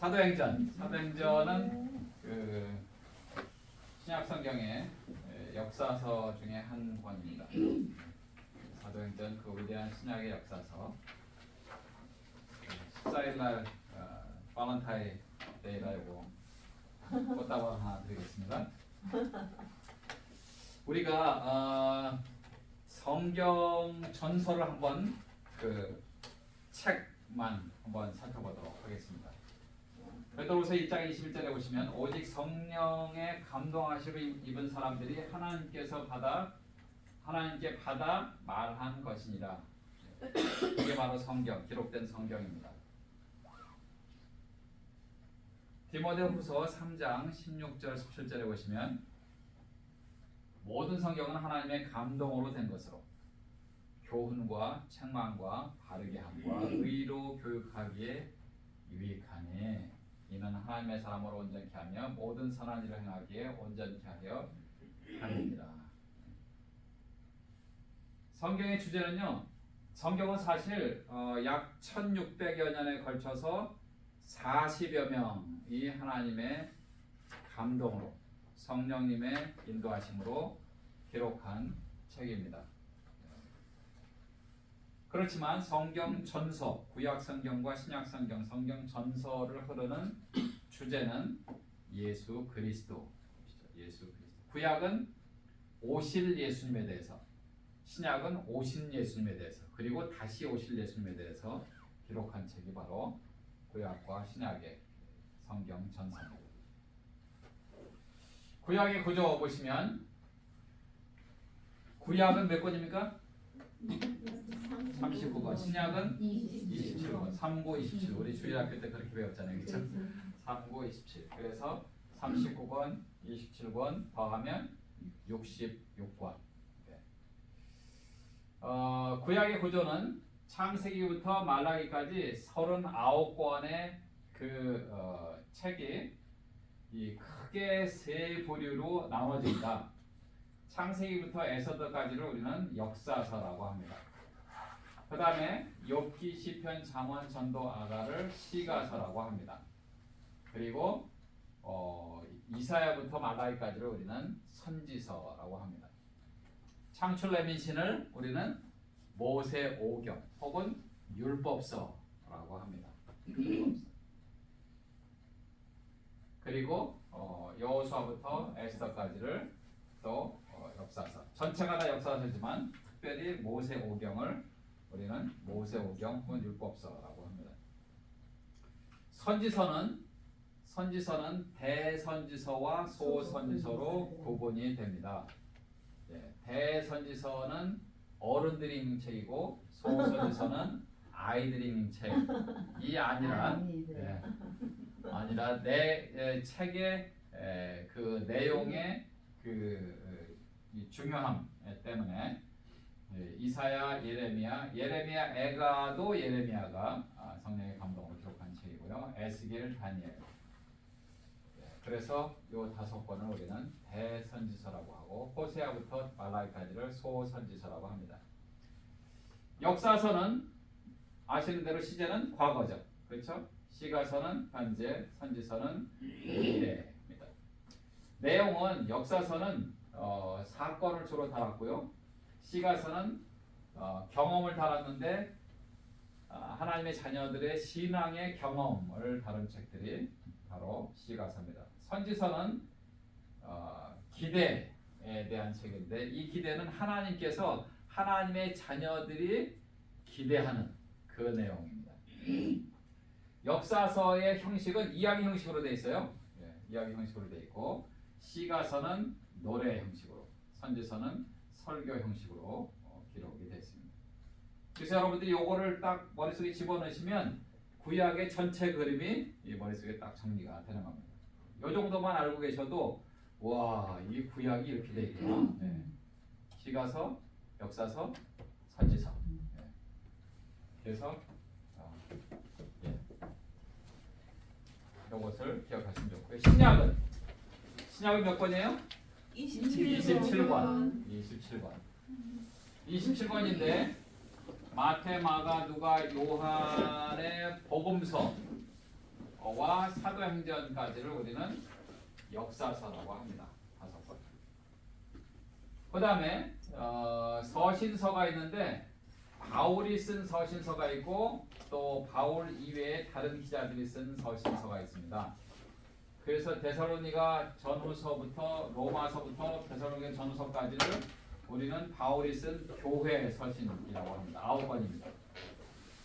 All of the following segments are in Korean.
사도행전은 그 신약 성경의 역사서 중에 한 권입니다. 사도행전 그 위대한 신약의 역사서. 14일 날 발렌타인 데이라고 꽃다발 하나 드리겠습니다. 우리가 성경 전설을 한번 그 책만 한번 살펴보도록 하겠습니다. 베드로후서 1장 21절에 보시면 오직 성령의 감동하심을 입은 사람들이 하나님께 받아 말한 것이니라. 이게 바로 성경, 기록된 성경입니다. 디모데후서 3장 16절 17절에 보시면 모든 성경은 하나님의 감동으로 된 것으로 교훈과 책망과 바르게 함과 의로 교육하기에 유익하니 이는 하나님의 사람으로 온전케 하며 모든 선한 일을 행하기에 온전케 하려 함이니라. 성경의 주제는요, 성경은 사실 약 1600여 년에 걸쳐서 40여 명이 하나님의 감동으로 성령님의 인도하심으로 기록한 책입니다. 그렇지만 성경 전서, 구약 성경과 신약 성경, 성경 전서를 흐르는 주제는 예수 그리스도. 구약은 오실 예수님에 대해서, 신약은 오신 예수님에 대해서, 그리고 다시 오실 예수님에 대해서 기록한 책이 바로 구약과 신약의 성경 전서입니다. 구약의 구조 보시면 구약은 몇 권입니까? 39권, 신약은 27권, 39, 27. 우리 주일학교 때 그렇게 배웠잖아요, 그렇죠? 39, 27. 그래서 39권, 27권 더하면 66권. 구약의 구조는 창세기부터 말라기까지 39권의 그 책이 이 크게 세 부류로 나눠진다. 창세기부터 에서더까지를 우리는 역사서라고 합니다. 그 다음에 욥기, 시편, 잠언, 전도, 아가를 시가서라고 합니다. 그리고 이사야부터 말라기까지를 우리는 선지서라고 합니다. 창출 레민신을 우리는 모세오경 혹은 율법서라고 합니다. 그리고 여호수아부터 에스더까지를 또 역사서. 전체가 다 역사서지만 특별히 모세오경을 우리는 모세오경 혹은 율법서라고 합니다. 선지서는 대선지서와 소선지서로 구분이 됩니다. 대선지서는 어른들이 읽는 책이고 소선지서는 아이들이 읽는 책이 아니라 내 책의 그 내용의 그 중요함 때문에 이사야, 예레미야 애가도 예레미야가 성령의 감동으로 기록한 책이고요. 에스겔, 다니엘. 그래서 이 5권을 우리는 대선지서라고 하고 호세아부터 말라기까지를 소선지서라고 합니다. 역사서는 아시는 대로 시제는 과거죠. 그렇죠? 시가서는 현재, 선지서는 미래입니다. 내용은 역사서는 사건을 주로 다뤘고요. 시가서는 경험을 다뤘는데 하나님의 자녀들의 신앙의 경험을 다룬 책들이 바로 시가서입니다. 선지서는 기대에 대한 책인데 이 기대는 하나님께서 하나님의 자녀들이 기대하는 그 내용입니다. 역사서의 형식은 이야기 형식으로 되어 있어요. 이야기 형식으로 되어 있고 시가서는 노래 형식으로, 선지서는 설교 형식으로 기록이 되어 있습니다. 그래서 여러분들이 요거를 딱 머릿속에 집어넣으시면 구약의 전체 그림이 이 머릿속에 딱 정리가 되는 겁니다. 요 정도만 알고 계셔도 와, 이 구약이 이렇게 되어 있구나. 시가서, 역사서, 선지서. 그래서 이것을 기억하시면 좋고요. 신약은 몇 권이에요? 27권. 27권인데 마태, 마가, 누가, 요한의 복음서 바울과 사도행전까지를 우리는 역사서라고 합니다. 5권. 그 다음에 서신서가 있는데 바울이 쓴 서신서가 있고 또 바울 이외에 다른 기자들이 쓴 서신서가 있습니다. 그래서 데살로니가 전후서부터 로마서부터 데살로니가 전후서까지를 우리는 바울이 쓴 교회 서신이라고 합니다. 9권입니다.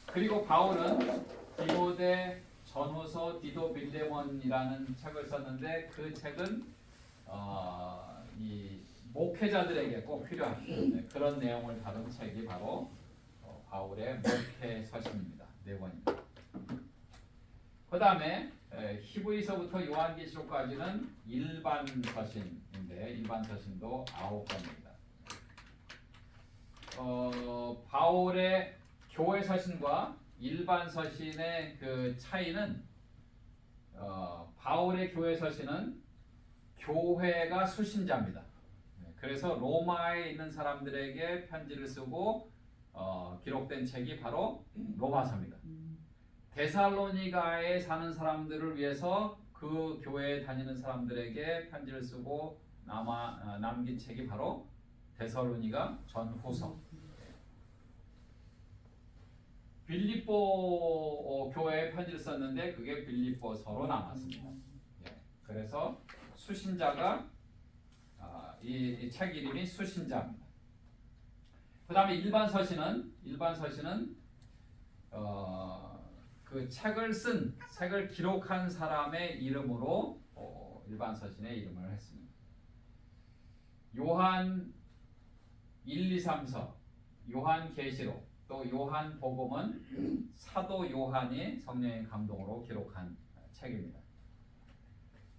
그리고 바울은 디모데 전후서 디도 빌레몬이라는 책을 썼는데 그 책은 이 목회자들에게 꼭 필요한 그런 내용을 다룬 책이 바로 바울의 목회 서신입니다. 4권입니다. 그 다음에 히브리서부터 요한계시록까지는 일반 서신인데 일반 서신도 9권입니다. 바울의 교회 서신과 일반 서신의 그 차이는 바울의 교회 서신은 교회가 수신자입니다. 그래서 로마에 있는 사람들에게 편지를 쓰고 기록된 책이 바로 로마서입니다. 데살로니가에 사는 사람들을 위해서 그 교회에 다니는 사람들에게 편지를 쓰고 남긴 책이 바로 데살로니가 전후서. 빌립보 교회에 편지를 썼는데 그게 빌립보서로 남았습니다. 그래서 수신자가 이 책 이름이 수신자입니다. 그 다음에 일반 서신은 그 책을 기록한 사람의 이름으로 일반 서신의 이름을 했습니다. 요한 1, 2, 3서, 요한 계시록, 또 요한 복음은 사도 요한이 성령의 감동으로 기록한 책입니다.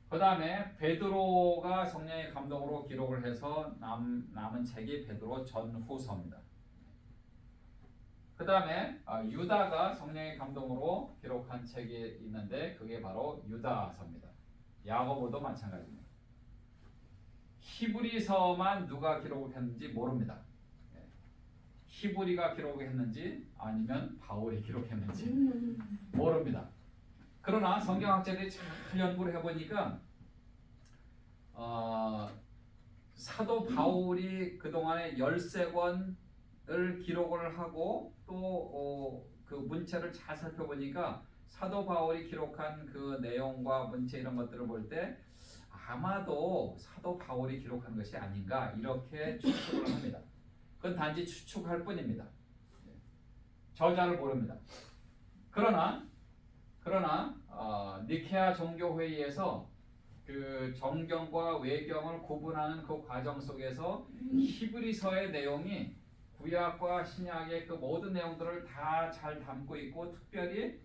그 다음에 베드로가 성령의 감동으로 기록을 해서 남은 책이 베드로 전후서입니다. 그 다음에 유다가 성령의 감동으로 기록한 책이 있는데 그게 바로 유다서입니다. 야고보도 마찬가지입니다. 히브리서만 누가 기록을 했는지 모릅니다. 히브리가 기록했는지 아니면 바울이 기록했는지 모릅니다. 그러나 성경학자들이 잘 연구를 해보니까 사도 바울이 그동안에 13권을 기록을 하고 또 그 문체를 잘 살펴보니까 사도 바울이 기록한 그 내용과 문체 이런 것들을 볼 때 아마도 사도 바울이 기록한 것이 아닌가 이렇게 추측을 합니다. 그건 단지 추측할 뿐입니다. 저자를 모릅니다. 그러나 니케아 종교회의에서 그 정경과 외경을 구분하는 그 과정 속에서 히브리서의 내용이 구약과 신약의 그 모든 내용들을 다 잘 담고 있고 특별히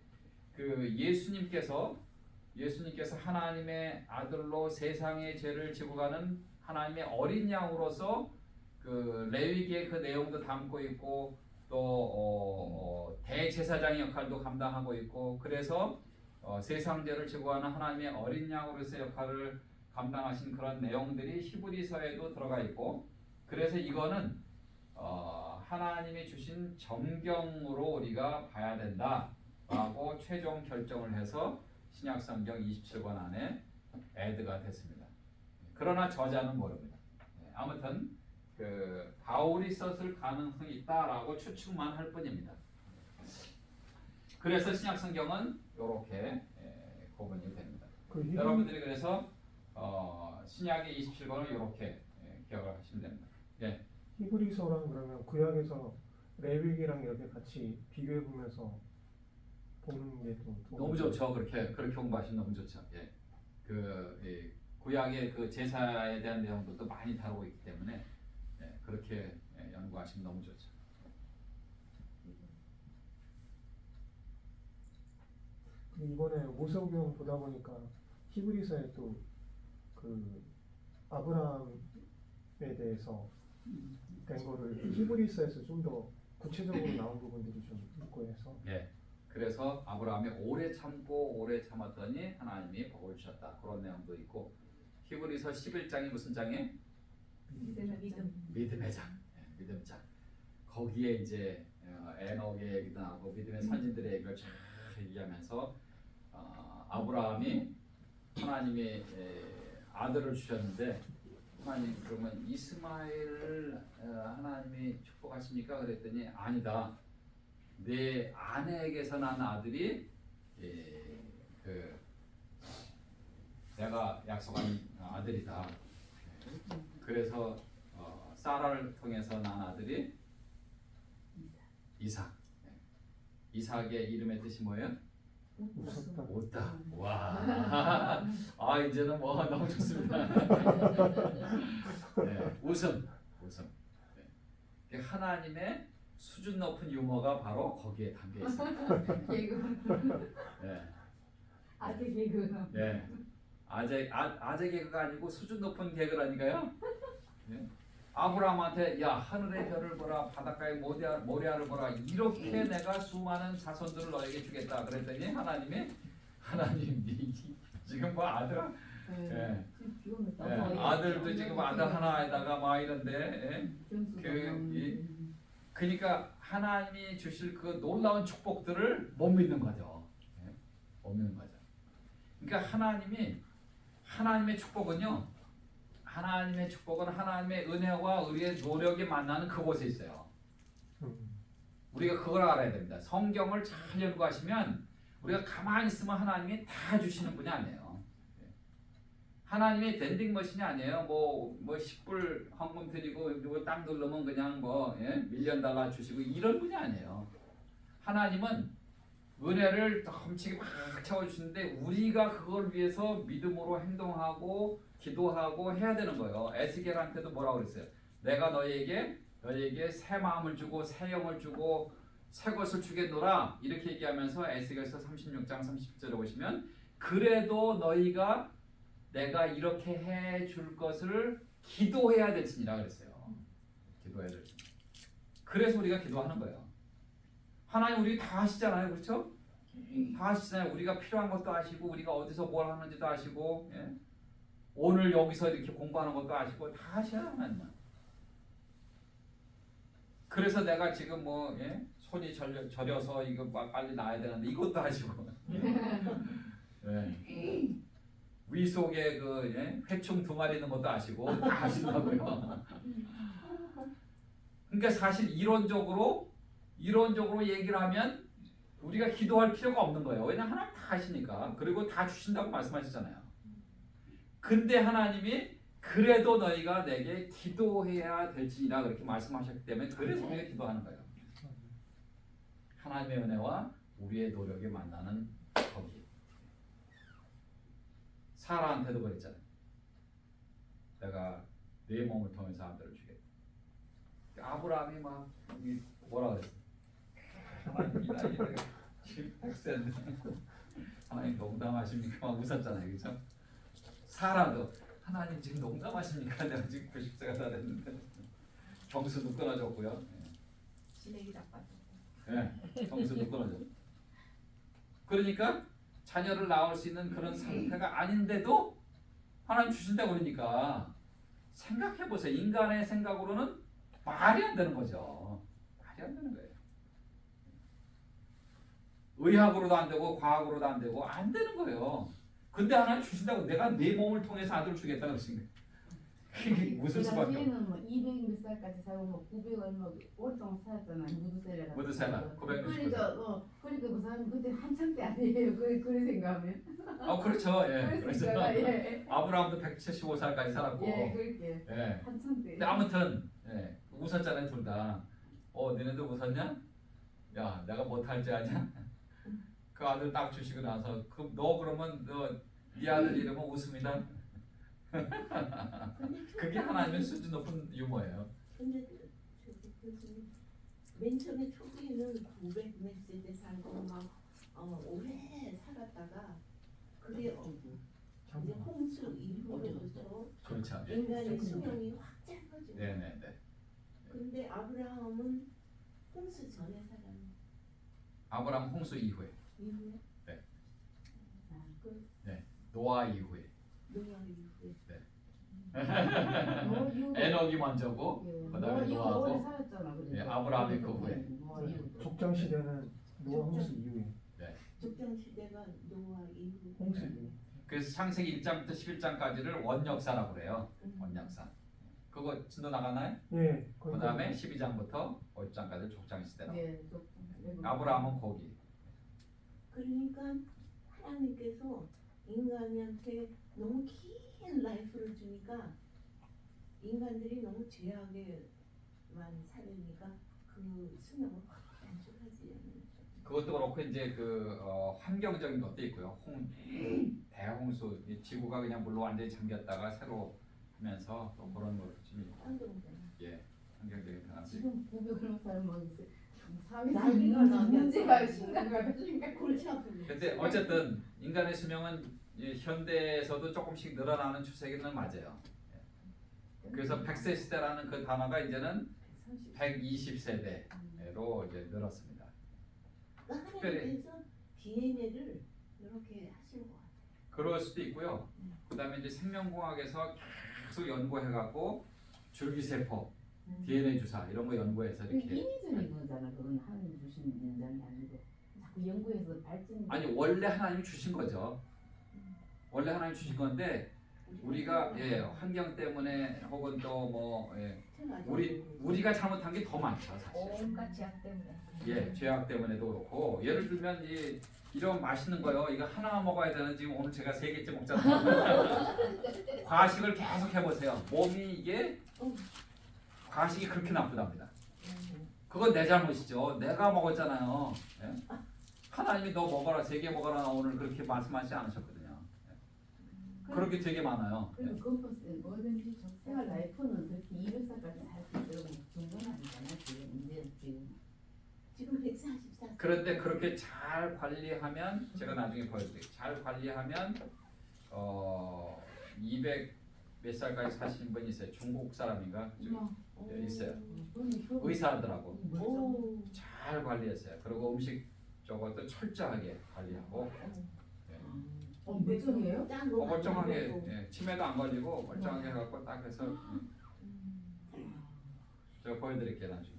그 예수님께서 하나님의 아들로 세상의 죄를 지고 가는 하나님의 어린 양으로서 그 레위기의 그 내용도 담고 있고 또 대제사장의 역할도 감당하고 있고 그래서 세상 죄를 지고 가는 하나님의 어린 양으로서의 역할을 감당하신 그런 내용들이 히브리서에도 들어가 있고 그래서 이거는 하나님이 주신 정경으로 우리가 봐야 된다라고 최종 결정을 해서 신약성경 27권 안에 애드가 됐습니다. 그러나 저자는 모릅니다. 아무튼 그 바울이 썼을 가능성이 있다라고 추측만 할 뿐입니다. 그래서 신약성경은 이렇게 구분이 됩니다. 여러분들이 그래서 신약의 27권을 이렇게 기억을 하시면 됩니다. 예. 히브리서랑 그러면 구약에서 레위기랑 이렇게 같이 비교해 보면서 보는 게 또 너무 좋죠. 그렇게 공부하시면 너무 좋죠. 예. 구약의 그 제사에 대한 내용들도 많이 다루고 있기 때문에 그렇게 연구하시면 너무 좋죠. 이번에 모세오경 보다 보니까 히브리서에 또 그 아브라함에 대해서 된 거를 히브리서에서 좀 더 구체적으로 나온 부분들이 좀 있고 해서 그래서 아브라함이 오래 참았더니 하나님이 복을 주셨다 그런 내용도 있고 히브리서 11장이 무슨 장이에요? 믿음의 장. 믿음의 장. 거기에 이제 에녹의 얘기도 나오고 믿음의 선진들의 얘기를 쭉 얘기하면서 아브라함이 하나님의 아들을 주셨는데 하나님 그러면 이스마엘을 하나님이 축복하십니까? 그랬더니 아니다. 내 아내에게서 난 아들이 그 내가 약속한 아들이다. 그래서 사라를 통해서 난 아들이 이삭. 이삭의 이름의 뜻이 뭐예요? 웃었다. 웃다. 와. 아 이제는 뭐 너무 좋습니다. 네, 웃음. 네. 하나님의 수준 높은 유머가 바로 거기에 담겨 있습니다. 개그. 네. 아재 개그. 네. 아재 개그가 아니고 수준 높은 개그라니까요. 네. 아브라함한테 야 하늘의 별을 보라 바닷가의 모래알을 보라 이렇게 내가 수많은 자손들을 너에게 주겠다 그랬더니 하나님 지금 뭐 아들 예. 아들도 지금 아들 하나에다가 막 이런데 그러니까 하나님이 주실 그 놀라운 축복들을 못 믿는 거죠. 예? 못 믿는 거죠. 그러니까 하나님의 축복은요. 하나님의 축복은 하나님의 은혜와 우리의 노력이 만나는 그곳에 있어요. 우리가 그걸 알아야 됩니다. 성경을 잘 연구하시면 우리가 가만히 있으면 하나님이 다 주시는 분이 아니에요. 하나님이 밴딩머신이 아니에요. 뭐 10불 헌금 드리고 그리고 땅 누르면 그냥 뭐 밀리언 달러 주시고 이런 분이 아니에요. 하나님은 은혜를 넘치게 막 채워주시는데 우리가 그걸 위해서 믿음으로 행동하고 기도하고 해야 되는 거예요. 에스겔한테도 뭐라고 그랬어요? 내가 너에게 새 마음을 주고 새 영을 주고 새 것을 주겠노라 이렇게 얘기하면서 에스겔서 36장 30절에 보시면 그래도 너희가 내가 이렇게 해줄 것을 기도해야 될지니라 그랬어요. 기도해야 될지니라. 그래서 우리가 기도하는 거예요. 하나님 우리 다 아시잖아요. 그렇죠? 다 아시잖아요. 우리가 필요한 것도 아시고 우리가 어디서 뭘 하는지도 아시고 오늘 여기서 이렇게 공부하는 것도 아시고 다 아셔요. 하나님은. 그래서 내가 지금 손이 저려서 이거 빨리 나야 되는데 이것도 아시고 위 속에 회충 2마리 있는 것도 아시고 다 아신다고요. 그러니까 사실 이론적으로 얘기를 하면 우리가 기도할 필요가 없는 거예요. 왜냐하면 하나님 다 아시니까. 그리고 다 주신다고 말씀하셨잖아요. 근데 하나님이 그래도 너희가 내게 기도해야 될지니라 그렇게 말씀하셨기 때문에 그래서 우리가 기도하는 거예요. 하나님의 은혜와 우리의 노력이 만나는 거기. 사라한테도 그랬잖아요. 내가 네 몸을 통해서 아들을 주겠다. 아브라함이 막 뭐라 그랬어? 하나님 이 나이에 지금 100세인데 하나님 농담하십니까? 막 웃었잖아요. 그렇죠? 사라도 하나님 지금 농담하십니까? 내가 지금 90세가 다 됐는데 정수도 끊어졌고요. 시래기 닭발. 정수도 끊어졌고. 그러니까 자녀를 낳을 수 있는 그런 상태가 아닌데도 하나님 주신다고 그러니까 생각해 보세요. 인간의 생각으로는 말이 안 되는 거죠. 말이 안 되는 거예요. 의학으로도 안 되고 과학으로도 안 되고 안 되는 거예요. 근데 하나님 주신다고 내가 내 몸을 통해서 아들을 주겠다 그러신 거예요. 그게 웃을 수밖에 없어요. 당시에는 뭐 200몇 살까지 살고 뭐 900 얼마 오랫동안 살았잖아요. 무드셀라. 무드셀라 960. 그러니까 그 사람 그때 한참 때 아니에요. 그런 생각하면. 그렇죠. 그래서 그러니까 아브라함도 175살까지 살았고. 그렇게. 한참 때. 근데 아무튼 웃었잖아요, 둘 다. 너네도 웃었냐? 야, 내가 못할지 아냐? 그 아들 딱 주시고 나서 너 그러면 네 아들 이름은 웃음이다. 그게 하나님의 수준 높은 유머예요. 근데 교수님 맨 처음에 초기에는 900 몇 세대 살고 막 오래 살았다가 그게 이제 홍수 이후로부터 그렇죠. 인간의 수명이 확 짧아지고. 네네네. 근데 아브라함은 홍수 전에 살았네. 아브라함 홍수 이후에. 이후에? 네. 그 노아 이후에. 노아 이후에. 에녹이 먼저고 그다음에 노아하고 오래 살았잖아. 그래도. 아브라함이 그 후에. 족장 시대는 노아 홍수 이후에. 족장 시대가 노아 이후. 홍수기. 그래서 창세기 1장부터 11장까지를 원역사라고 그래요. 원역사. 그거 진도 나가나요? 예. 그 다음에 12장부터 5장까지 족장 시대라고. 예, 또 외국. 아브라함은 거기. 그러니까 하나님께서 인간한테 너무 긴 라이프를 주니까 인간들이 너무 죄악에만 살으니까 그 수명을 확 단축하지 않는. 그것도 그렇고 이제 그 환경적인 것도 있고요. 대홍수, 이 지구가 그냥 물로 완전히 잠겼다가 새로 하면서 또 그런 것좀 있고. 환경적인. 예, 환경적인 변화도 있고. 지금 900 얼마 사람 뭐 사회 나이가 나면 문제가 심각하다. 골치 아프고. 근데 어쨌든 인간의 수명은 이 현대에서도 조금씩 늘어나는 추세기는 맞아요. 그래서 100세 시대라는 그 단어가 이제는 120세대로 이제 늘었습니다. 그러니까 특별히- 하나님께서 DNA를 이렇게 하신 것 같아요. 그럴 수도 있고요. 그다음에 이제 생명공학에서 계속 연구해갖고 줄기세포, DNA 주사 이런 거 연구해서 그 이렇게. 인위적인 거잖아. 그건 하나님 주신 연장이 아니고 자꾸 연구해서 발전. 아니 원래 하나님이 주신 거죠. 원래 하나님 주신 건데 우리가 환경 때문에 혹은 또 우리가 잘못한 게 더 많죠 사실. 온갖 제약 때문에. 죄악 때문에도 그렇고 예를 들면 이런 맛있는 거요. 이거 하나 먹어야 되는 지금 오늘 제가 3개째 먹잖아요. 과식을 계속 해보세요. 몸이 이게 과식이 그렇게 나쁘답니다. 그건 내 잘못이죠. 내가 먹었잖아요. 예? 하나님이 너 먹어라 3개 먹어라 오늘 그렇게 말씀하지 않으셨거든요. 예. 그렇게 되게 많아요. 예. 그리고 컴퍼스 뭐든지 생활 라이프는 그렇게 200살까지 살 수 있도록 준 건 아니잖아. 지금 144. 그런데 그렇게 잘 관리하면 제가 나중에 보여드릴게요. 잘 관리하면 200 몇 살까지 사시는 분이 있어요. 중국 사람인가? 있어요. 의사들하고 오. 잘 관리했어요. 그리고 음식 저것도 철저하게 관리하고 멀쩡해요? 짠거 멀쩡하게 치매도 안 걸리고 멀쩡하게 해갖고 딱 해서 제가 보여드릴게요 나중에.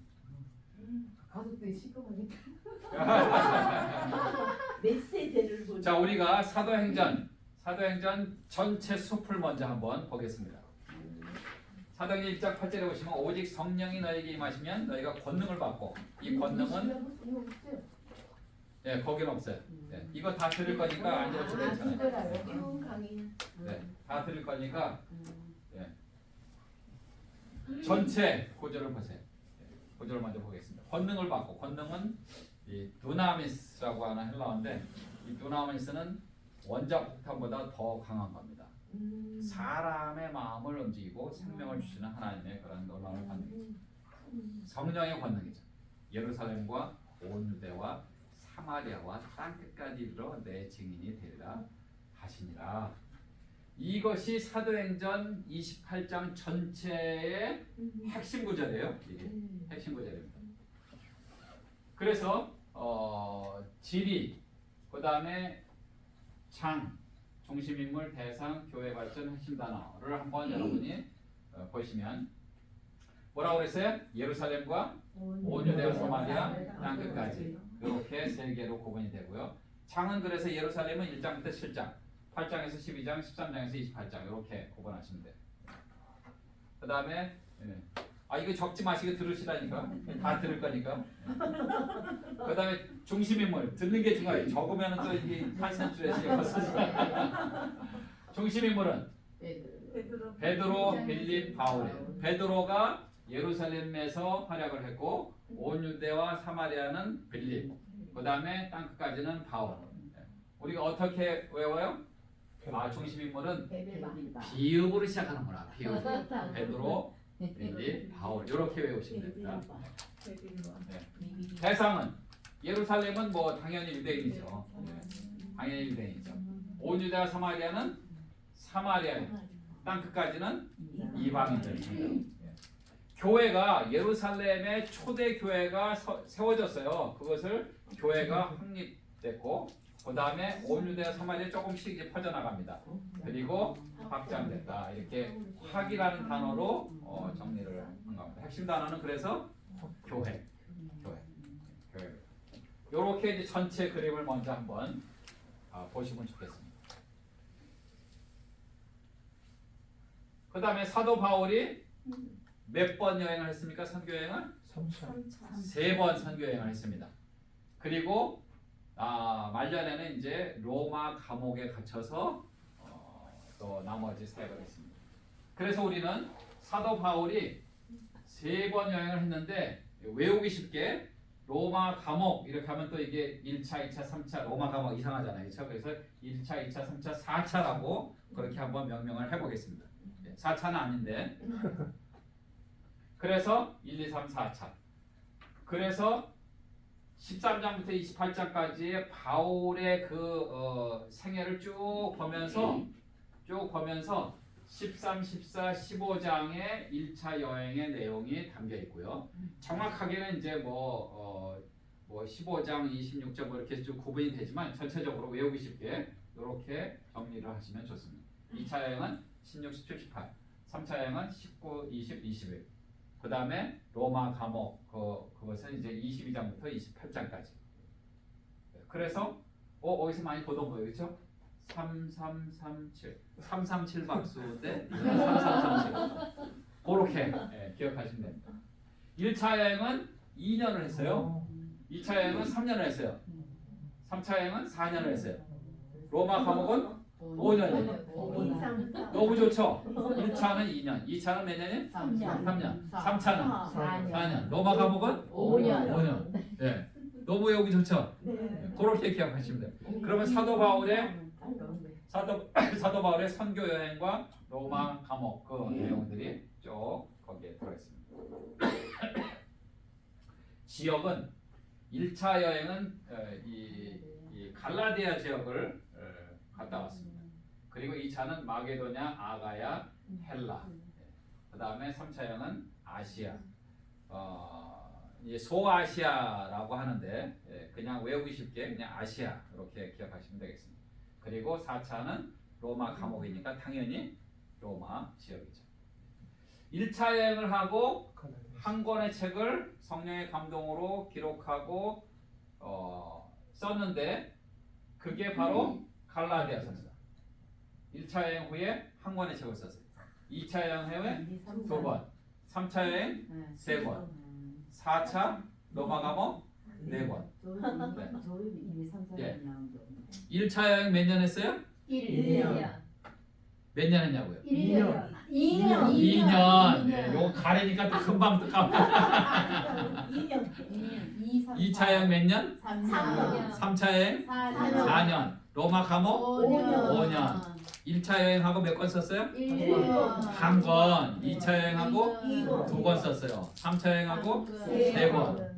가족들이 시끄러우니까. 몇 세대를 보자. 자 우리가 사도행전 전체 숲을 먼저 한번 보겠습니다. 사도행전 1장 8절에 보시면 오직 성령이 너에게 임하시면 너희가 권능을 받고 이 권능은 거기는 없어요. 이거 다 들을 거니까 앉아서 괜찮아요. 쭉 강의. 다 들을 거니까 전체 구절을 보세요. 구절을 먼저 보겠습니다. 권능을 받고 권능은 이 두나미스라고 하는 헬라어인데 이 두나미스는 원자 폭탄보다 더 강한 겁니다. 사람의 마음을 움직이고 생명을 주시는 하나님의 그런 놀라운 권능이죠. 성령의 권능이죠. 예루살렘과 온 유대와 사마리아와 땅 끝까지 이르러 내 증인이 되리라 하시니라. 이것이 사도행전 28장 전체의 핵심 구절이에요. 이게 핵심 구절입니다. 그래서 지리, 그 다음에 장, 중심인물, 대상, 교회 발전, 핵심 단어를 한번 여러분이 보시면 뭐라고 그랬어요? 예루살렘과 온 유대와 사마리아 땅 끝까지 이렇게 3개로 구분이 되고요. 장은 그래서 예루살렘은 1장부터 7장, 8장에서 12장, 13장에서 28장 이렇게 구분하시면 돼요. 그 다음에 이거 적지 마시고 들으시라니까. 다 들을 거니까. 그 다음에 중심인물 듣는 게 중요해요. 적으면 또 이게 한 센줄에서 중심인물은 베드로, 빌립, 바울이에요. 베드로가 예루살렘에서 활약을 했고 온 유대와 사마리아는 빌립, 그 다음에 땅 끝까지는 바울. 우리가 어떻게 외워요? 중심인물은 비읍으로 시작하는구나. 비읍. 베드로, 빌립, 바울 이렇게 외우시면 됩니다. 대상은 예루살렘은 뭐 당연히 유대인이죠. 당연히 유대인이죠. 온 유대와 사마리아는 사마리아예요. 땅 끝까지는 이방인들입니다. 교회가 예루살렘의 초대 교회가 세워졌어요. 그것을 교회가 확립됐고 그 다음에 온 유대와 사마리아 조금씩 이제 퍼져나갑니다. 그리고 확장됐다. 이렇게 학이라는 단어로 정리를 한 겁니다. 핵심 단어는 그래서 교회. 요렇게 이제 전체 그림을 먼저 한번 보시면 좋겠습니다. 그 다음에 사도 바울이 몇 번 여행을 했습니까? 선교 여행을? 3차. 3번 선교 여행을 했습니다. 그리고 말년에는 이제 로마 감옥에 갇혀서 또 나머지 사역을 했습니다. 그래서 우리는 사도 바울이 3번 여행을 했는데 외우기 쉽게 로마 감옥 이렇게 하면 또 이게 1차, 2차, 3차 로마 감옥 이상하잖아요. 그렇죠? 그래서 1차, 2차, 3차, 4차라고 그렇게 한번 명명을 해보겠습니다. 4차는 아닌데 그래서 1, 2, 3, 4차 그래서 13장부터 28장까지의 바울의 그 생애를 쭉 보면서 13, 14, 15장의 1차 여행의 내용이 담겨 있고요. 정확하게는 이제 뭐 15장, 26장 뭐 이렇게 좀 구분이 되지만 전체적으로 외우기 쉽게 이렇게 정리를 하시면 좋습니다. 2차 여행은 16, 17, 18, 3차 여행은 19, 20, 21. 그 다음에 로마 감옥 그것은 이제 22장부터 28장까지. 그래서 어디서 많이 보던 거예요, 그렇죠? 3337, 337 박수인데 3337. 그렇게 기억하시면 됩니다. 1차 여행은 2년을 했어요. 2차 여행은 3년을 했어요. 3차 여행은 4년을 했어요. 로마 감옥은 5년이에요. 너무 좋죠? 1차는 2년, 2차는 몇 년이에요? 3년, 3차는 4년, 로마 감옥은 5년. 네. 너무 외우기 좋죠? 그렇게 기억하시면 돼요. 그러면 사도 바울의 선교 여행과 로마 감옥 그 내용들이 쭉 거기에 들어있습니다. 지역은 1차 여행은 이 갈라디아 지역을 갔다 왔습니다. 그리고 2차는 마게도냐, 아가야, 헬라. 그 다음에 3차 여행은 아시아. 소아시아라고 하는데 그냥 외우기 쉽게 그냥 아시아 이렇게 기억하시면 되겠습니다. 그리고 4차는 로마 감옥이니까 당연히 로마 지역이죠. 1차 여행을 하고 한 권의 책을 성령의 감동으로 기록하고 썼는데 그게 바로 갈라디아서입니다. 1차 여행 후에 한 권의 책을 썼어요. 2차 여행 후에 2번, 3차 여행 3번, 4차 로마 감옥 4번. 네. 1차 여행 몇 년 했어요? 1년. 몇 년 했냐고요? 2년. 2년. 네, 요거 가리니까 또 금방 또 까먹. 2차 여행 몇 년? 3차 여행 4년. 로마 감옥 5년. 1차 여행하고 몇 권 썼어요? 1권. 2차 여행하고 2권 썼어요. 3차 여행하고 3권.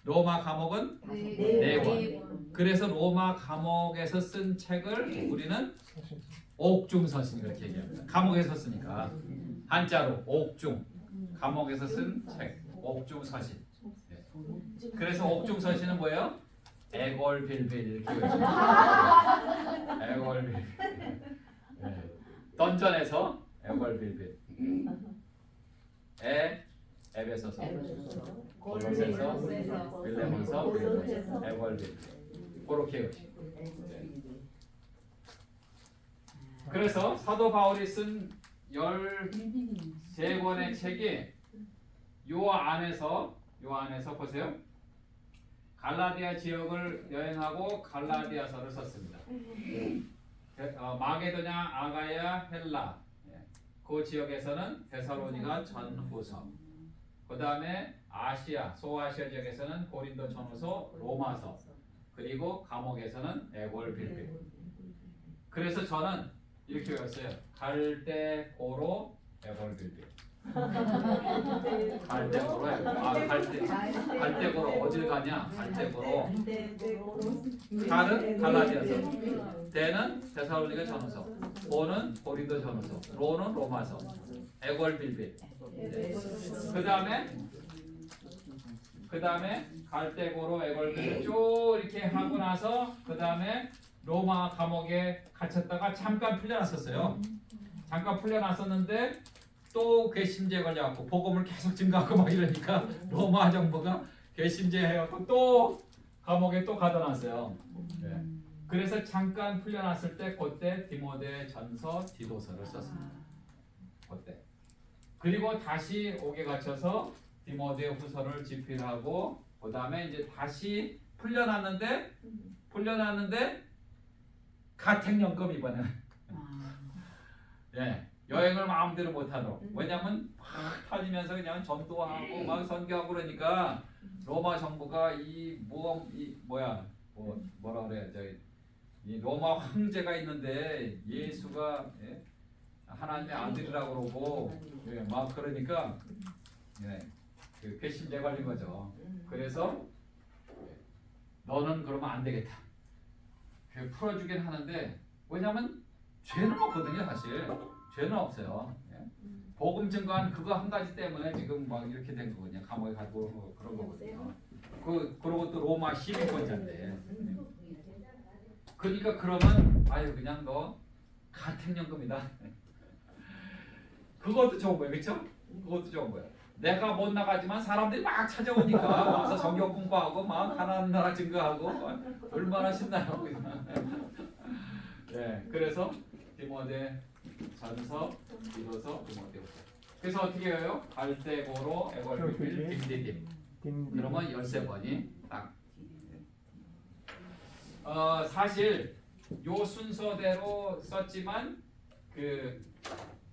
로마 감옥은 4권. 그래서 로마 감옥에서 쓴 책을 우리는 옥중서신 이렇게 얘기합니다. 감옥에서 쓰니까 한자로 옥중. 감옥에서 쓴 책 옥중서신. 그래서 옥중서신은 뭐예요? 애골빌빌 이렇게 외칩니다. 애골빌빌. 던전에서 애골빌빌. 에베소서, 골로새서, 빌레몬서, 애골빌빌. 그렇게 외칩니다. 그래서 사도 바울이 쓴 13권의 책이 요 안에서 보세요. 갈라디아 지역을 여행하고 갈라디아서를 썼습니다. 마게도냐, 아가야, 헬라 그 지역에서는 데살로니가 전후서, 그 다음에 아시아, 소아시아 지역에서는 고린도 전후서, 로마서, 그리고 감옥에서는 애골빌빌. 그래서 저는 이렇게 외웠어요. 갈대고로 애골빌빌. 갈대고로 애골. 갈대고로 어딜 가냐? 갈대고로. 갈은 갈라디아서, 대는 데살로니가 전후서, 고는 고린도 전후서, 로는 로마서, 애골빌빌. 그 다음에 갈대고로 애골빌빌 쭉 이렇게 하고 나서 그 다음에 로마 감옥에 갇혔다가 잠깐 풀려났었어요. 잠깐 풀려났었는데 또 괘씸죄에 걸려갖고 복음을 계속 증가하고 막 이러니까 로마 정부가 괘씸죄 해갖고 또 감옥에 또 가둬놨어요. 예. 그래서 잠깐 풀려났을 때 그때 디모데전서 디도서를 썼습니다. 그때. 그리고 다시 옥에 갇혀서 디모데 후서를 집필하고 그 다음에 이제 다시 풀려났는데 가택연금 이번에는 예, 여행을 마음대로 못하도록. 왜냐면 막 터지면서 그냥 전도하고 막 선교하고 그러니까 로마 정부가 뭐라 그래, 이 로마 황제가 있는데 예수가 예? 하나님의 아들이라고 그러고 예, 막 그러니까 예, 그 괘씸죄 걸린 거죠. 그래서 너는 그러면 안 되겠다. 풀어주긴 하는데 왜냐면 죄는 없거든요, 사실. 죄는 없어요. 예. 복음 증거한 그거 한 가지 때문에 지금 막 이렇게 된 거거든요. 감옥에 가고 그런 거거든요. 그러고 또 로마 시민권자인데. 그러니까 그러면 아유 그냥 너 가택연금이다. 그것도 좋은 거예요, 그렇죠? 그것도 좋은 거예요. 내가 못 나가지만 사람들이 막 찾아오니까 와서 성경 공부하고 막 하나님 나라 증거하고 얼마나 신나요. 예, 그래서 디모데 전서, 디도서, 디모데후서. 그래서 어떻게 해요? 갈대고로, 에벌비빌, 딤디딤. 그러면 13번이 딱. 사실 요 순서대로 썼지만 그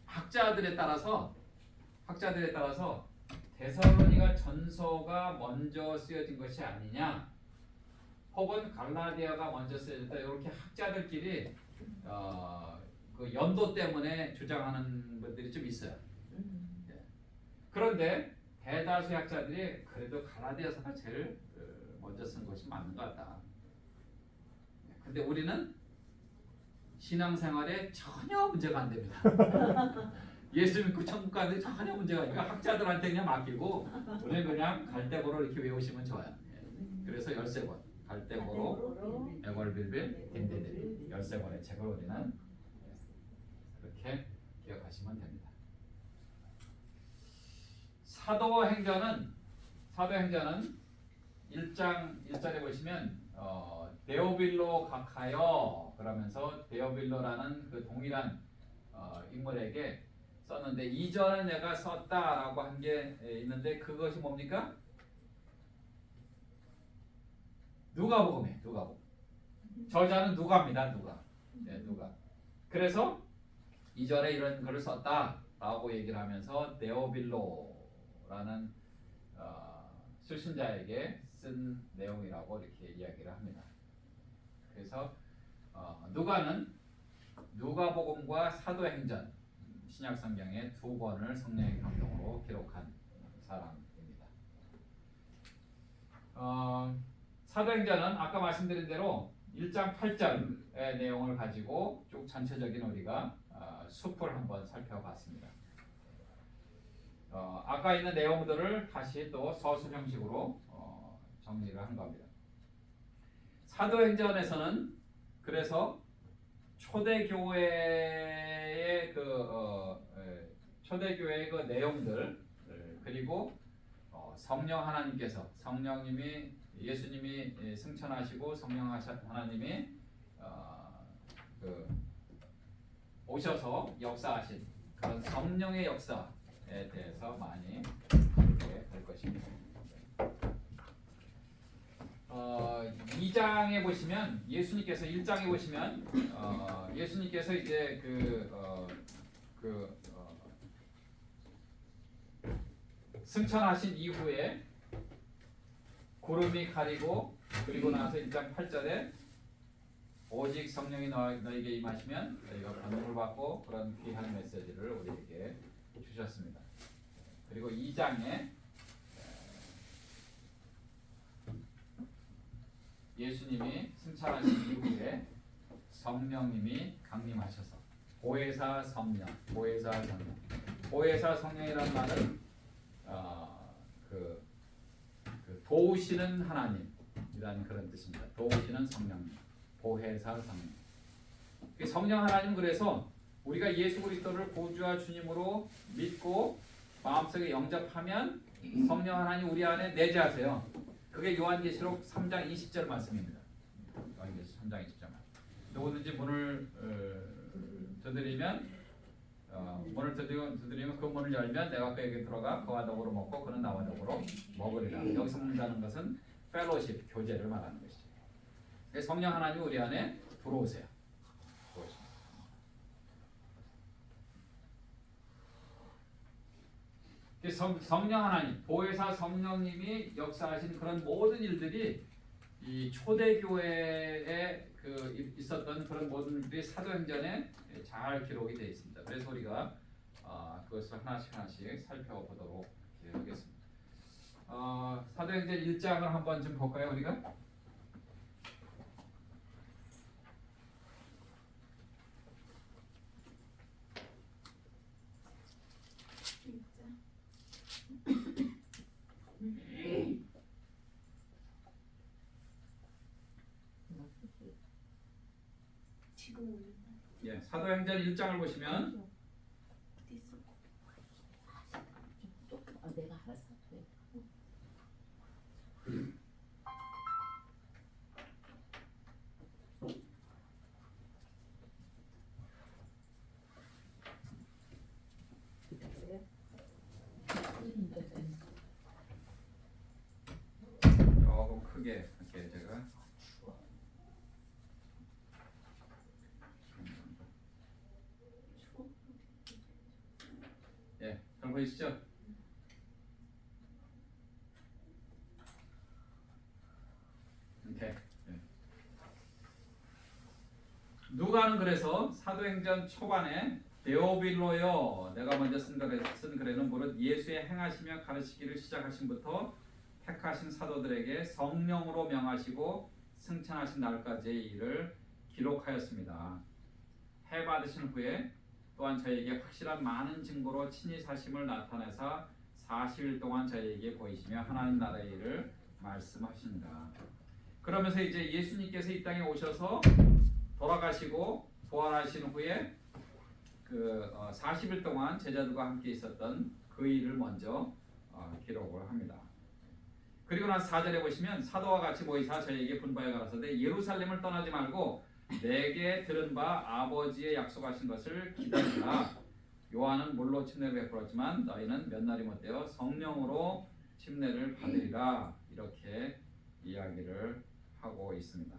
학자들에 따라서 데살로니가 전서가 먼저 쓰여진 것이 아니냐, 혹은 갈라디아가 먼저 쓰여졌다, 이렇게 학자들끼리 그 연도 때문에 주장하는 분들이 좀 있어요. 예. 그런데 대다수의 학자들이 그래도 갈라디아서가 제일 먼저 쓴 것이 맞는 것 같다. 근데 우리는 신앙생활에 전혀 문제가 안 됩니다. 예수 믿고 천국 가는데 전혀 문제가 아니고 학자들한테 그냥 맡기고 우리는 그냥 갈대고로 이렇게 외우시면 좋아요. 그래서 13번 갈대고로, 에벌빌빌, 딤디딤 13권의 책을 우리는 이렇게 기억하시면 됩니다. 사도행전은 1장 1절에 보시면 데오빌로 각하여 그러면서 데오빌로라는 그 동일한 인물에게 썼는데, 이전에 내가 썼다라고 한 게 있는데 그것이 뭡니까? 누가복음이에요. 누가복음. 저자는 누가입니다. 누가. 네, 누가. 그래서 이전에 이런 글을 썼다라고 얘기를 하면서 데오빌로라는 수신자에게 쓴 내용이라고 이렇게 이야기를 합니다. 그래서 누가는 누가복음과 사도행전 신약성경의 2권을 성령의 감동으로 기록한 사람입니다. 사도행전은 아까 말씀드린 대로 1장 8절의 내용을 가지고 쭉 전체적인 우리가 숲을 한번 살펴봤습니다. 아까 있는 내용들을 다시 또 서술 형식으로 정리를 한 겁니다. 사도행전에서는 그래서 초대교회의 초대교회의 그 내용들, 그리고 성령 하나님께서 예수님이 승천하시고 성령 하나님이 오셔서 역사하신 그런 성령의 역사에 대해서 많이 알게 될 것입니다. 2장에 보시면 예수님께서 1장에 보시면 예수님께서 이제 승천하신 이후에 구름이 가리고, 그리고 나서 1장 8절에 오직 성령이 너에게 임하시면 너희가 권능을 받고, 그런 귀한 메시지를 우리에게 주셨습니다. 그리고 2장에 예수님이 승천하신 이후에 성령님이 강림하셔서 보혜사 성령이라는 말은 그 도우시는 하나님이라는 그런 뜻입니다. 도우시는 성령님, 보혜사 성령. 성령 하나님, 그래서 우리가 예수 그리스도를 구주와 주님으로 믿고 마음속에 영접하면 성령 하나님 우리 안에 내재하세요. 그게 요한계시록 3장 20절 말씀입니다. 요한계시록 3장 20절 말씀. 누구든지 문을 두드리면 그 문을 열면 내가 그에게 들어가 그와 더불어 먹고 그는 나와 더불어 먹으리라. 여기서 먹는다는 것은 펠로십, 교제를 말하는 것이죠. 성령 하나님 우리 안에 들어오세요. 성령 하나님, 보혜사 성령님이 역사하신 그런 모든 일들이 이 초대교회에 있었던 그런 모든 일들이 사도행전에 잘 기록이 되어 있습니다. 그래서 우리가 그것을 하나씩 살펴보도록 하겠습니다. 사도행전 1장을 한번 좀 볼까요, 우리가? 지금 오는 예, 사도행전 1장을 보시면 어디 있어? 내가 알아서 해. 조금 크게 이렇게 제가 예, 잘 보이시죠? 오케이. 예. 누가는 그래서 사도행전 초반에 데오빌로여 내가 먼저 쓴 글에는 무릇 예수의 행하시며 가르치기를 시작하신부터 택하신 사도들에게 성령으로 명하시고 승천하신 날까지의 일을 기록하였습니다. 해 받으신 후에 또한 저희에게 확실한 많은 증거로 친히 사심을 나타내사 40일 동안 저희에게 보이시며 하나님 나라의 일을 말씀하십니다. 그러면서 이제 예수님께서 이 땅에 오셔서 돌아가시고 부활하신 후에 40일 동안 제자들과 함께 있었던 그 일을 먼저 기록을 합니다. 그리고 나서 4절에 보시면 사도와 같이 모이사 저희에게 분부하여 가라사대 예루살렘을 떠나지 말고 내게 들은 바 아버지의 약속하신 것을 기다리라. 요한은 물로 침례를 베풀었지만 너희는 몇 날이 못되어 성령으로 침례를 받으리라. 이렇게 이야기를 하고 있습니다.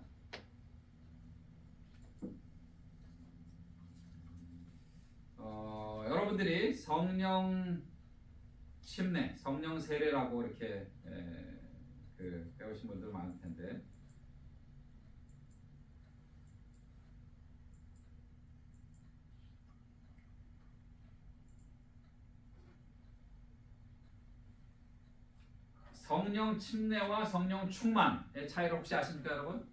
여러분들이 성령 침례, 성령 세례라고 이렇게 배우신 분들 많을 텐데 성령 침례와 성령 충만의 차이를 혹시 아십니까, 여러분?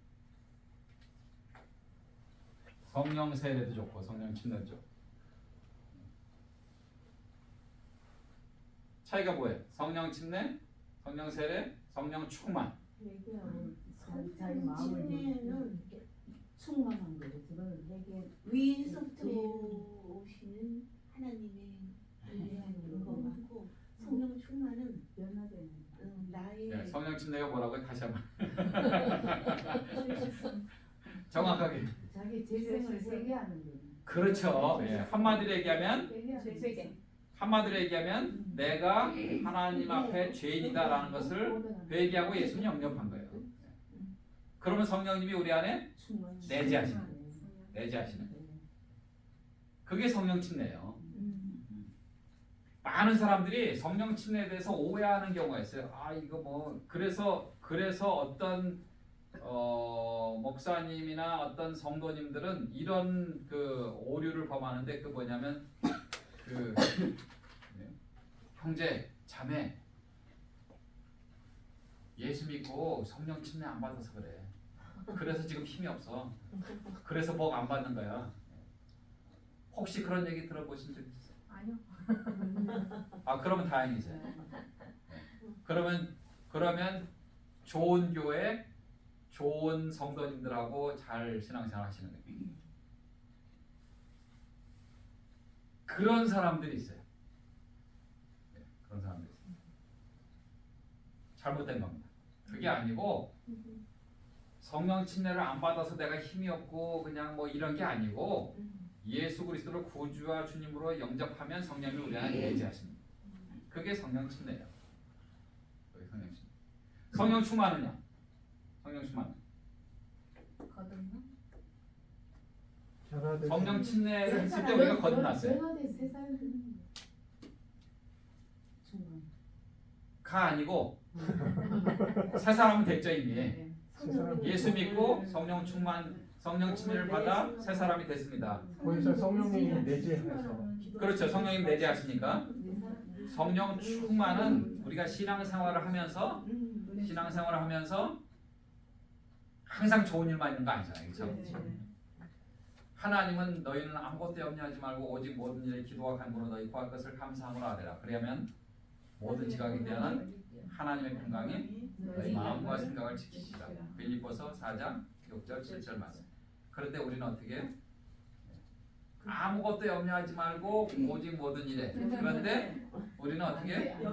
성령 세례도 좋고 성령 침례도 좋고 차이가 뭐예요? 성령 침례, 성령 세례, 성령 충만. 회개하고 자기 마음을 침례는 충만한 거죠. 그걸 회개 위에서부터 오시는 하나님의 은혜하는 거 같고 성령 충만은 변화되는 나의 네, 성령 침례가 뭐라고요? 다시 한번 정확하게. 자기 재생을 회개하는 거예요. 그렇죠. 예, 한마디로 얘기하면 회개. 내가 하나님 앞에 죄인이다라는 것을 회개하고 예수님 영접한 거예요. 그러면 성령님이 우리 안에 내재하시는 그게 성령 침례예요. 많은 사람들이 성령 침례에 대해서 오해하는 경우가 있어요. 이거 뭐 그래서 어떤 목사님이나 어떤 성도님들은 이런 오류를 범하는데 그 뭐냐면 형제, 자매 예수 믿고 성령 침례 안 받아서 그래. 그래서 지금 힘이 없어. 그래서 복 안 받는 거야. 혹시 그런 얘기 들어보신 적 있어요? 아니요. 그러면 다행이죠. 그러면 좋은 교회, 좋은 성도님들하고 잘 신앙생활 하시는 거예요. 그런 사람들이 있어요. 그런 사람들이 있어요. 잘못된 겁니다. 그게 아니고 성령 침례를 안 받아서 내가 힘이 없고 그냥 뭐 이런 게 아니고 예수 그리스도를 구주와 주님으로 영접하면 성령이 우리 안에 내재하십니다. 그게 성령 침례예요. 그게 성령 침례. 성령 충만은요? 성령 충만. 거듭나? 변화되신 성령 침례를 했을 때 우리가 거듭났어요. 변화된 세상 중간. 가 아니고 새 사람은 됐죠 이미. 예수 믿고 성령 충만, 성령 침례를 받아 새 사람이 됐습니다. 거기서 성령님이 내재해서 그렇죠. 성령님 내재하시니까 성령 충만은 우리가 신앙생활을 하면서 항상 좋은 일만 있는 거 아니잖아요. 그렇죠? 하나님은 너희는 아무것도 염려하지 말고 오직 모든 일에 기도와 간구로 너희 구할 것을 감사함으로 하리라. 그러면 모든 지각에 대한 하나님의 평강이 너희 마음과 생각을 지키시라. 빌립보서 4장 6절 7절 말씀. 그런데 우리는 어떻게 해요? 아무것도 염려하지 말고 오직 모든 일에. 그런데 우리는 어떻게 해요? 또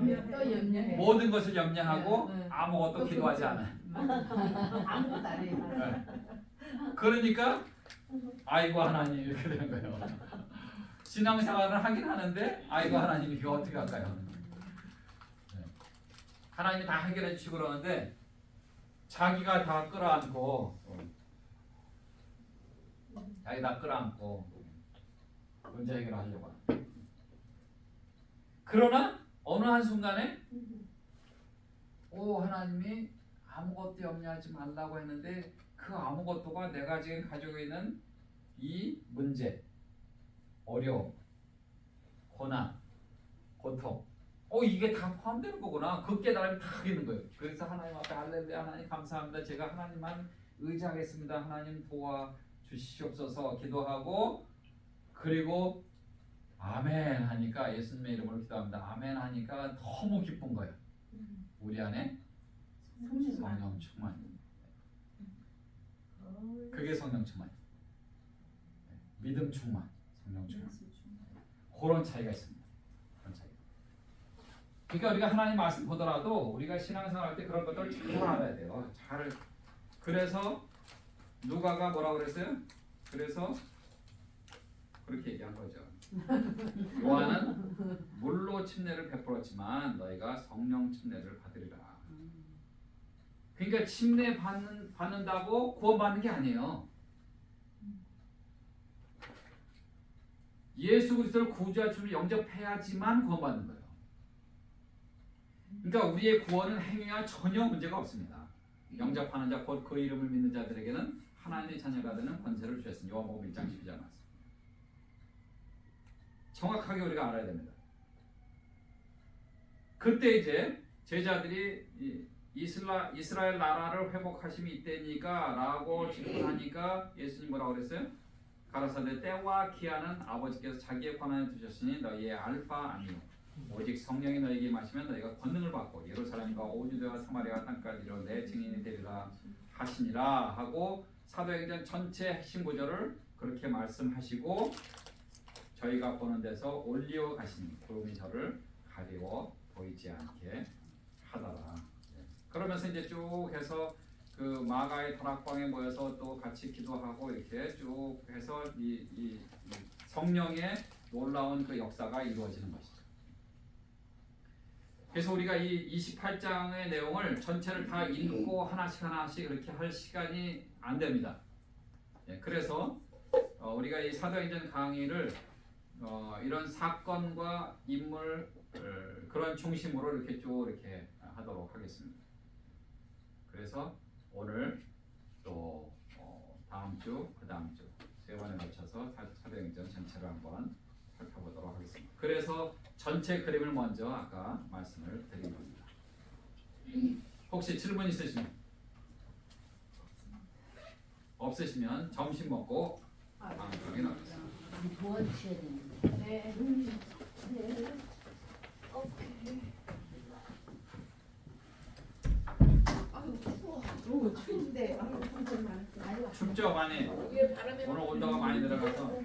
염려해. 모든 것을 염려하고 아무것도 기도하지 않아요. 아무것도 안 해. 네. 그러니까 아이고 하나님 이렇게 되는 거예요. 신앙생활을 하긴 하는데 아이고 하나님 이거 어떻게 할까요? 네. 하나님이 다 해결해 주시고 그러는데 자기가 다 끌어안고 문제 해결하려고 하는. 그러나 어느 한순간에 하나님이 아무것도 염려하지 말라고 했는데 그 아무것도가 내가 지금 가지고 있는 이 문제, 어려움, 고난, 고통 이게 다 포함되는 거구나. 그 깨달음이 다 있는 거예요. 그래서 하나님 앞에 할렐루야 하나님 감사합니다. 제가 하나님만 의지하겠습니다. 하나님 도와주시옵소서 기도하고 그리고 아멘 하니까 예수님의 이름으로 기도합니다. 아멘 하니까 너무 기쁜 거예요. 우리 안에 성령 충만입니다. 그게 성령 충만이에요. 믿음 충만, 성령 충만. 그런 차이가 있습니다. 그런 차이. 그러니까 우리가 하나님 말씀 보더라도 우리가 신앙생활 할 때 그런 것들을 잘 알아야 돼요. 그래서 누가가 뭐라고 그랬어요? 그래서 그렇게 얘기한 거죠. 요한은 물로 침례를 베풀었지만 너희가 성령 침례를 받으리라. 그러니까 침례 받는다고 구원받는 게 아니에요. 예수 그리스도를 구주와 주로 영접해야지만 구원받는 거예요. 그러니까 우리의 구원은 행위와 전혀 문제가 없습니다. 영접하는 자 곧 그 이름을 믿는 자들에게는 하나님의 자녀가 되는 권세를 주셨으니 요한복음 1장 12절 말씀. 정확하게 우리가 알아야 됩니다. 그때 이제 제자들이 이스라엘 나라를 회복하심이 이때니까 라고 질문하니까 예수님 뭐라고 그랬어요? 가라사대 때와 기한은 아버지께서 자기의 권한에 두셨으니 너희의 알파 아니요 오직 성령이 너희에게 마시면 너희가 권능을 받고 예루살렘과 오주대와 사마리아 땅까지 이르러 내 증인이 되리라 하시니라 하고 사도행전 전체 핵심 구절을 그렇게 말씀하시고 저희가 보는 데서 올리어 가시니 구름이 저를 가리워 보이지 않게 하더라. 그러면서 이제 쭉 해서 그 마가의 다락방에 모여서 또 같이 기도하고 이렇게 쭉 해서 이 성령의 놀라운 그 역사가 이루어지는 것이죠. 그래서 우리가 이 28장의 내용을 전체를 다 읽고 하나씩 그렇게 할 시간이 안 됩니다. 그래서 우리가 이 사도행전 강의를 이런 사건과 인물 그런 중심으로 이렇게 쭉 이렇게 하도록 하겠습니다. 그래서 오늘 또 다음 주, 그 다음 주 세 번에 걸쳐서 사도행전 전체를 한번 살펴보도록 하겠습니다. 그래서 전체 그림을 먼저 아까 말씀을 드린 겁니다. 혹시 질문 있으시면 없으시면 점심 먹고 방송에 나가겠습니다. 도와주셔야 되는데. 네. 추워. 추운데. 춥죠 많이. 오늘 온도가 많이 들어가서